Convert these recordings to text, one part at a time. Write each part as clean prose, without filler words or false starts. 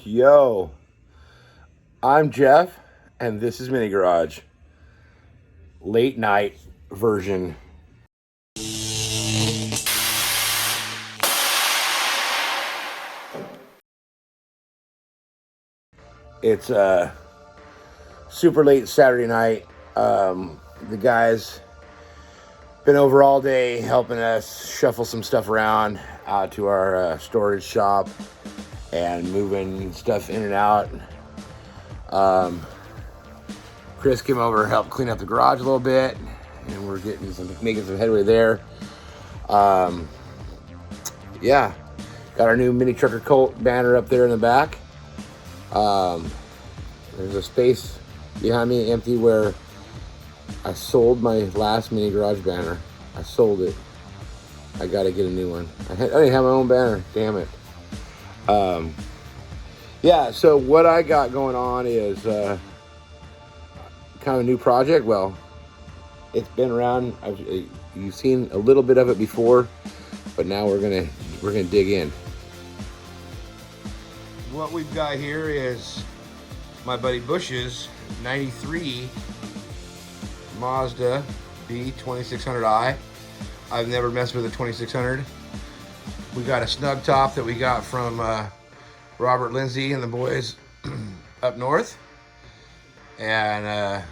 Yo, I'm Jeff, and this is Mini Garage. Late night version. It's super late Saturday night. The guys been over all day helping us shuffle some stuff around out to our storage shop and moving stuff in and out. Chris came over and helped clean up the garage a little bit, and we're making some headway there. Yeah, got our new Mini Trucker Colt banner up there in the back. There's a space behind me empty where I sold my last Mini Garage banner. I sold it. I gotta get a new one. I didn't have my own banner, damn it. Yeah, so what I got going on is kind of a new project. Well, it's been around. You've seen a little bit of it before, but now we're gonna dig in. What we've got here is my buddy Bush's 93 Mazda B2600i. I've never messed with a 2600. We got a snug top that we got from Robert Lindsay and the boys up north. And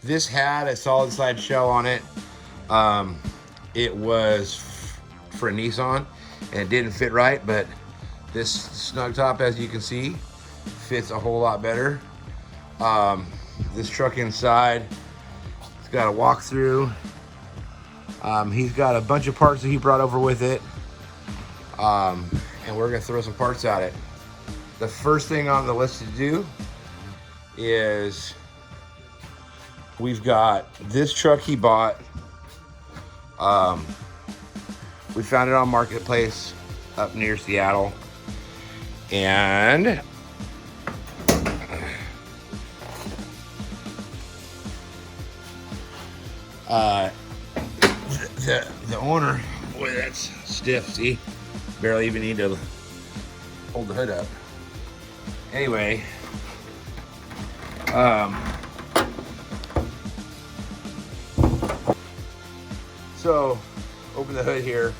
this had a solid side shell on it. It was for a Nissan and it didn't fit right, but this snug top, as you can see, fits a whole lot better. This truck inside, it's got a walkthrough. He's got a bunch of parts that he brought over with it. And we're gonna throw some parts at it. The first thing on the list to do is we've got this truck he bought. We found it on Marketplace up near Seattle. And the owner, boy, that's stiff, see? Barely even need to hold the hood up. Anyway, so open the hood here.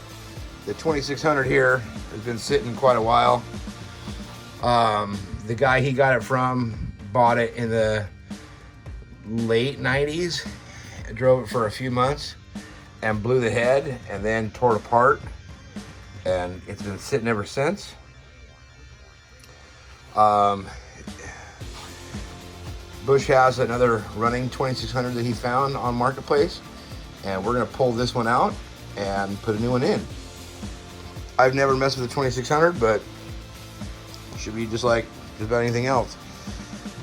The 2600 here has been sitting quite a while. The guy he got it from bought it in the late 90s, drove it for a few months and blew the head and then tore it apart, and it's been sitting ever since. Bush has another running 2600 that he found on Marketplace, and we're gonna pull this one out and put a new one in. I've never messed with the 2600, but it should be just like just about anything else.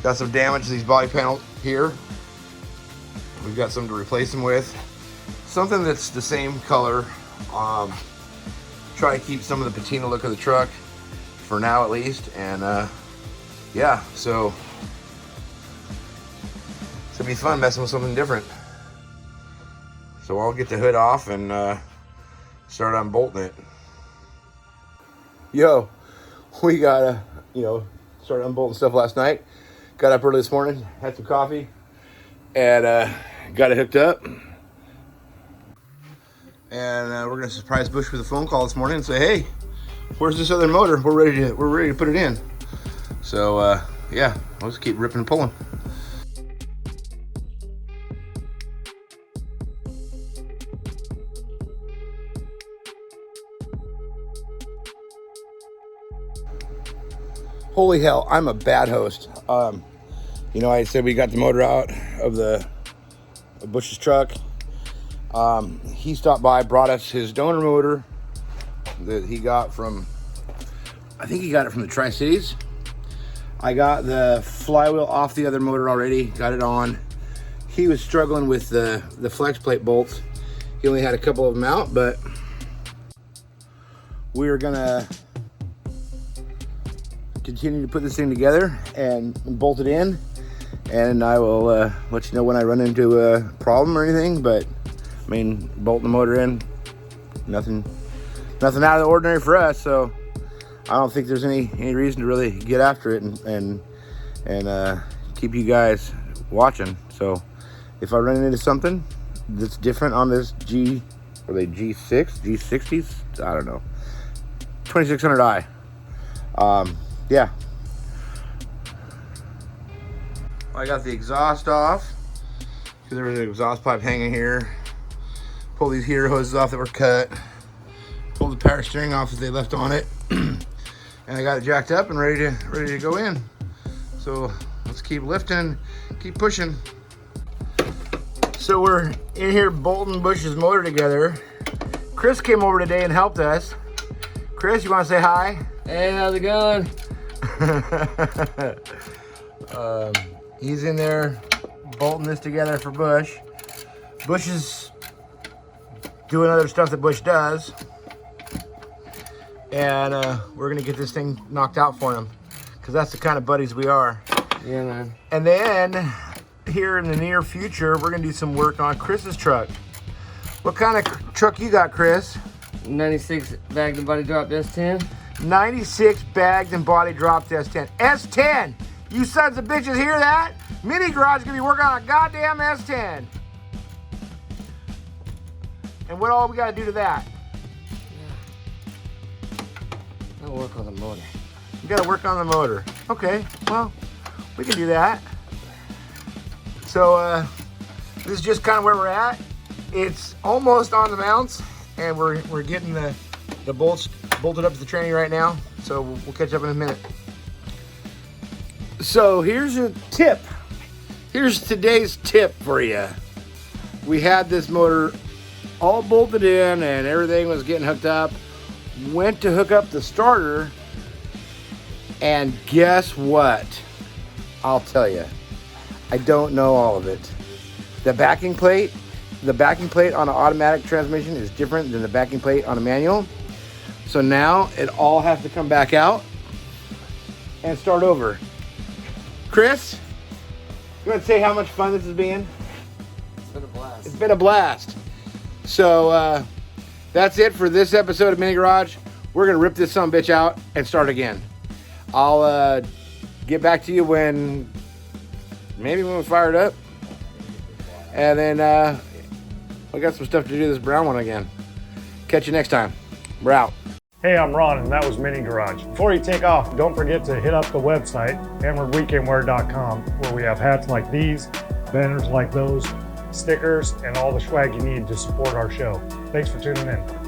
Got some damage to these body panels here. We've got some to replace them with. Something that's the same color. Try to keep some of the patina look of the truck for now at least. And yeah, so it's gonna be fun messing with something different. So I'll get the hood off and start unbolting it. Yo, we got started unbolting stuff last night. Got up early this morning, had some coffee, and got it hooked up. And we're gonna surprise Bush with a phone call this morning and say, "Hey, where's this other motor? We're ready to put it in." So yeah, let's keep ripping and pulling. Holy hell, I'm a bad host. I said we got the motor out of Bush's truck. He stopped by, brought us his donor motor that he got from, I think he got it from the Tri-Cities. I got the flywheel off the other motor already, got it on. He was struggling with the flex plate bolts. He only had a couple of them out, but we are gonna continue to put this thing together and bolt it in, and I will let you know when I run into a problem or anything. But I mean, bolting the motor in, nothing out of the ordinary for us. So I don't think there's any reason to really get after it and keep you guys watching. So if I run into something that's different on this G60s, I don't know, 2600i, yeah. I got the exhaust off because there was an exhaust pipe hanging here. Pull these heater hoses off that were cut. Pull the power steering off that they left on it. And I got it jacked up and ready to go in. So let's keep lifting, keep pushing. So we're in here bolting Bush's motor together. Chris came over today and helped us. Chris, you want to say hi? Hey, how's it going? He's in there bolting this together for Bush. Bush is doing other stuff that Bush does. And we're gonna get this thing knocked out for him, because that's the kind of buddies we are. Yeah, man. And then here in the near future, we're gonna do some work on Chris's truck. What kind of truck you got, Chris? 96 bagged and body dropped S10. 96 bagged and body dropped S10. S10! You sons of bitches hear that? Mini Garage is gonna be working on a goddamn S10. And what all we gotta do to that? I'll work on the motor. You gotta work on the motor. Okay, well, we can do that. So this is just kind of where we're at. It's almost on the mounts, and we're getting the bolts bolted up to the tranny right now. So we'll catch up in a minute. So here's a tip. Here's today's tip for you. We had this motor all bolted in and everything was getting hooked up. Went to hook up the starter, and guess what? I'll tell you, I don't know all of it. The backing plate on an automatic transmission is different than the backing plate on a manual. So now it all has to come back out and start over. Chris, you want to say how much fun this has been? It's been a blast. It's been a blast. So that's it for this episode of Mini Garage. We're gonna rip this son of a bitch out and start again. I'll get back to you when we fire it up. And then we got some stuff to do this brown one again. Catch you next time. We're out. Hey, I'm Ron, and that was Mini Garage. Before you take off, don't forget to hit up the website, hammeredweekendwear.com, where we have hats like these, banners like those, stickers, and all the swag you need to support our show. Thanks for tuning in.